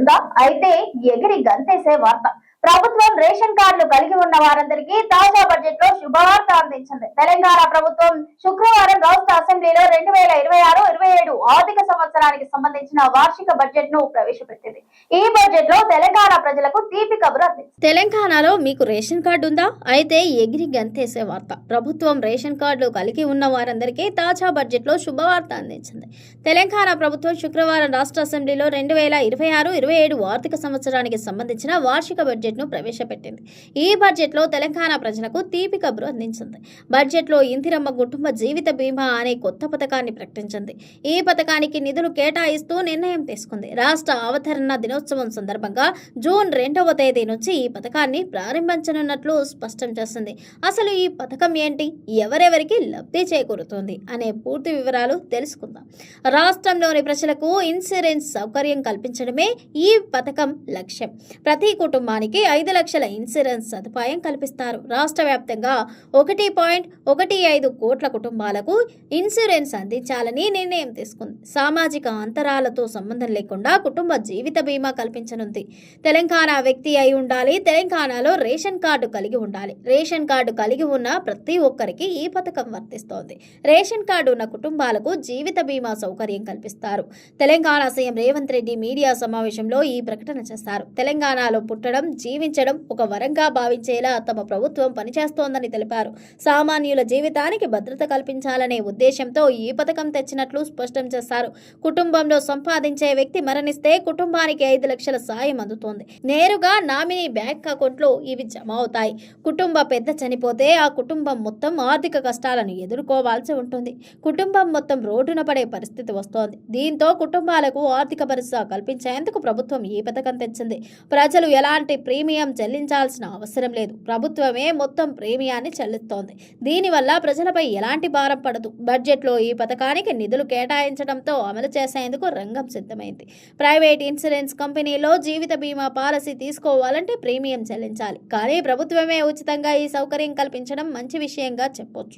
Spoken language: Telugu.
ఉందా? అయితే ఎగిరి గంతేసే వార్త. ప్రభుత్వం రేషన్ కార్డులు కలిగి ఉన్న వారందరికీ తాజా బడ్జెట్ లో శుభవార్త అందించింది. తెలంగాణ ప్రభుత్వం శుక్రవారం రాష్ట్ర అసెంబ్లీలో 2026-27 ఆర్థిక సంవత్సరానికి సంబంధించిన వార్షిక బడ్జెట్ ను ప్రవేశపెట్టింది. ఈ బడ్జెట్ లో తెలంగాణ ప్రజలకు తీపి కబురు అందించింది. తెలంగాణలో మీకు రేషన్ కార్డు ఉందా? అయితే ఎగిరి గంతేసే వార్త. ప్రభుత్వం రేషన్ కార్డులు కలిగి ఉన్న వారందరికీ తాజా బడ్జెట్ లో శుభవార్త అందించింది. తెలంగాణ ప్రభుత్వం శుక్రవారం రాష్ట్ర అసెంబ్లీలో 2026-27 ఆర్థిక సంవత్సరానికి సంబంధించిన వార్షిక బడ్జెట్ ను ప్రవేశపెట్టింది. ఈ బడ్జెట్ లో తెలంగాణ ప్రజలకు తీపి కబురు అందించింది. బడ్జెట్ లో ఇందిరమ్మ కుటుంబ జీవిత బీమా అనే కొత్త పథకాన్ని ప్రకటించింది. ఈ పథకానికి నిధులు కేటాయిస్తూ నిర్ణయం తీసుకుంది. రాష్ట్ర అవతరణ దినోత్సవం సందర్భంగా జూన్ 2వ తేదీ నుంచి ఈ పథకాన్ని ప్రారంభించనున్నట్లు స్పష్టం చేసింది. అసలు ఈ పథకం ఏంటి, ఎవరెవరికి లబ్ధి చేకూరుతుంది అనే పూర్తి వివరాలు తెలుసుకుందాం. రాష్ట్రంలోని ప్రజలకు ఇన్సూరెన్స్ సౌకర్యం కల్పించడమే ఈ పథకం లక్ష్యం. ప్రతి కుటుంబానికి 5 లక్షల ఇన్సూరెన్స్ సదుపాయం కల్పిస్తారు. రాష్ట్ర వ్యాప్తంగా 1.15 కోట్ల కుటుంబాలకు ఇన్సూరెన్స్ అందించాలని నిర్ణయం తీసుకుంది. సామాజిక అంతరాలతో సంబంధం లేకుండా కుటుంబ జీవిత బీమా కల్పించనుంది. తెలంగాణ వ్యక్తి అయి ఉండాలి, తెలంగాణలో రేషన్ కార్డు కలిగి ఉండాలి. రేషన్ కార్డు కలిగి ఉన్న ప్రతి ఒక్కరికి ఈ పథకం వర్తిస్తోంది. రేషన్ కార్డు ఉన్న కుటుంబాలకు జీవిత బీమా సౌకర్యం కల్పిస్తారు. తెలంగాణ సీఎం రేవంత్ రెడ్డి మీడియా సమావేశంలో ఈ ప్రకటన చేశారు. తెలంగాణలో పుట్టడం, జీవించడం ఒక వరంగా భావించేలా తమ ప్రభుత్వం పనిచేస్తోందని తెలిపారు. సామాన్యుల జీవితానికి భద్రత కల్పించాలనే ఉద్దేశంతో ఈ పథకం తెచ్చినట్లు స్పష్టం చేశారు. కుటుంబంలో సంపాదించే వ్యక్తి మరణిస్తే కుటుంబానికి 5 లక్షల సాయం అందుతోంది. నేరుగా నామినీ బ్యాంక్ అకౌంట్లో ఇవి జమ అవుతాయి. కుటుంబ పెద్ద చనిపోతే ఆ కుటుంబం మొత్తం ఆర్థిక కష్టాలను ఎదుర్కోవాల్సి ఉంటుంది. కుటుంబం మొత్తం రోడ్డున పడే పరిస్థితి వస్తోంది. దీంతో కుటుంబాలకు ఆర్థిక భరోసా కల్పించేందుకు ప్రభుత్వం ఈ పథకం తెచ్చింది. ప్రజలు ఎలాంటి ప్రీమియం చెల్లించాల్సిన అవసరం లేదు. ప్రభుత్వమే మొత్తం ప్రీమియాన్ని చెల్లిస్తోంది. దీనివల్ల ప్రజలపై ఎలాంటి భారం పడదు. బడ్జెట్లో ఈ పథకానికి నిధులు కేటాయించడంతో అమలు చేసేందుకు రంగం సిద్ధమైంది. ప్రైవేట్ ఇన్సూరెన్స్ కంపెనీలో జీవిత బీమా పాలసీ తీసుకోవాలంటే ప్రీమియం చెల్లించాలి. కానీ ప్రభుత్వమే ఉచితంగా ఈ సౌకర్యం కల్పించడం మంచి విషయంగా చెప్పొచ్చు.